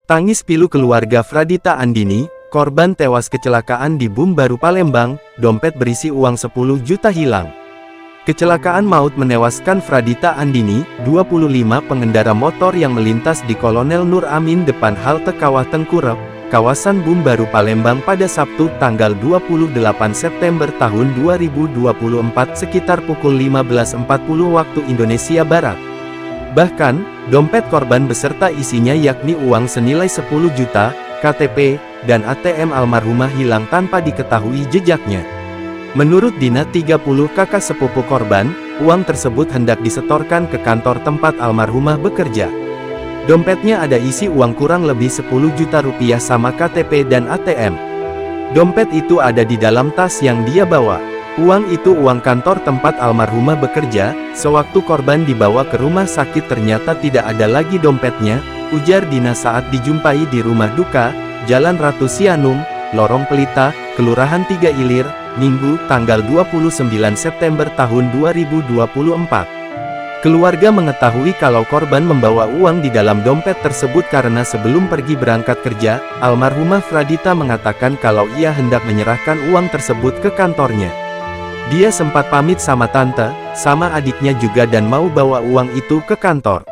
Tangis pilu keluarga Fradita Andini, korban tewas kecelakaan di Bum Baru Palembang, dompet berisi uang 10 juta hilang. Kecelakaan maut menewaskan Fradita Andini, 25 pengendara motor yang melintas di Kolonel Nur Amin depan halte Kawah Tengkurep, kawasan Bum Baru Palembang pada Sabtu tanggal 28 September tahun 2024 sekitar pukul 15.40 waktu Indonesia Barat. Bahkan, dompet korban beserta isinya yakni uang senilai 10 juta, KTP, dan ATM almarhumah hilang tanpa diketahui jejaknya. Menurut Dina 30 kakak sepupu korban, uang tersebut hendak disetorkan ke kantor tempat almarhumah bekerja. Dompetnya ada isi uang kurang lebih 10 juta rupiah sama KTP dan ATM. Dompet itu ada di dalam tas yang dia bawa. Uang itu uang kantor tempat almarhumah bekerja. Sewaktu korban dibawa ke rumah sakit ternyata tidak ada lagi dompetnya, ujar Dina saat dijumpai di rumah duka, Jalan Ratu Sianung, Lorong Pelita, Kelurahan Tiga Ilir, Minggu, tanggal 29 September tahun 2024. Keluarga mengetahui kalau korban membawa uang di dalam dompet tersebut karena sebelum pergi berangkat kerja, almarhumah Fradita mengatakan kalau ia hendak menyerahkan uang tersebut ke kantornya. Dia sempat pamit sama tante, sama adiknya juga dan mau bawa uang itu ke kantor.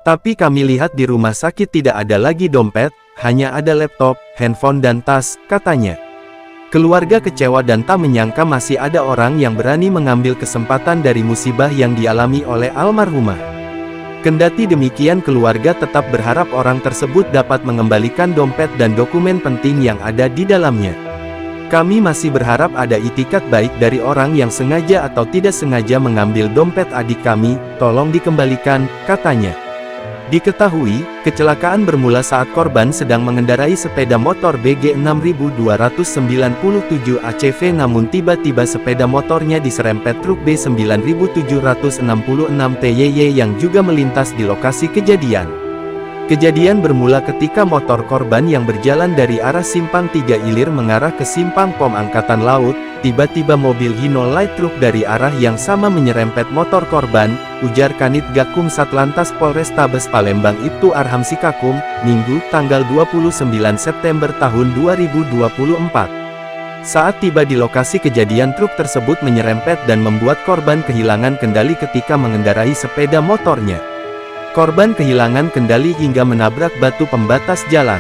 Tapi kami lihat di rumah sakit tidak ada lagi dompet, hanya ada laptop, handphone dan tas, katanya. Keluarga kecewa dan tak menyangka masih ada orang yang berani mengambil kesempatan dari musibah yang dialami oleh almarhumah. Kendati demikian keluarga tetap berharap orang tersebut dapat mengembalikan dompet dan dokumen penting yang ada di dalamnya. Kami masih berharap ada itikat baik dari orang yang sengaja atau tidak sengaja mengambil dompet adik kami, tolong dikembalikan, katanya. Diketahui, kecelakaan bermula saat korban sedang mengendarai sepeda motor BG 6297 ACV namun tiba-tiba sepeda motornya diserempet truk B9766 TYY yang juga melintas di lokasi kejadian. Kejadian bermula ketika motor korban yang berjalan dari arah Simpang Tiga Ilir mengarah ke Simpang Pom Angkatan Laut, tiba-tiba mobil Hino Light Truck dari arah yang sama menyerempet motor korban, ujar Kanit Gakum Satlantas Polrestabes Palembang Ibtu Arham Sikakum, Minggu, tanggal 29 September tahun 2024. Saat tiba di lokasi kejadian truk tersebut menyerempet dan membuat korban kehilangan kendali ketika mengendarai sepeda motornya. Korban kehilangan kendali hingga menabrak batu pembatas jalan.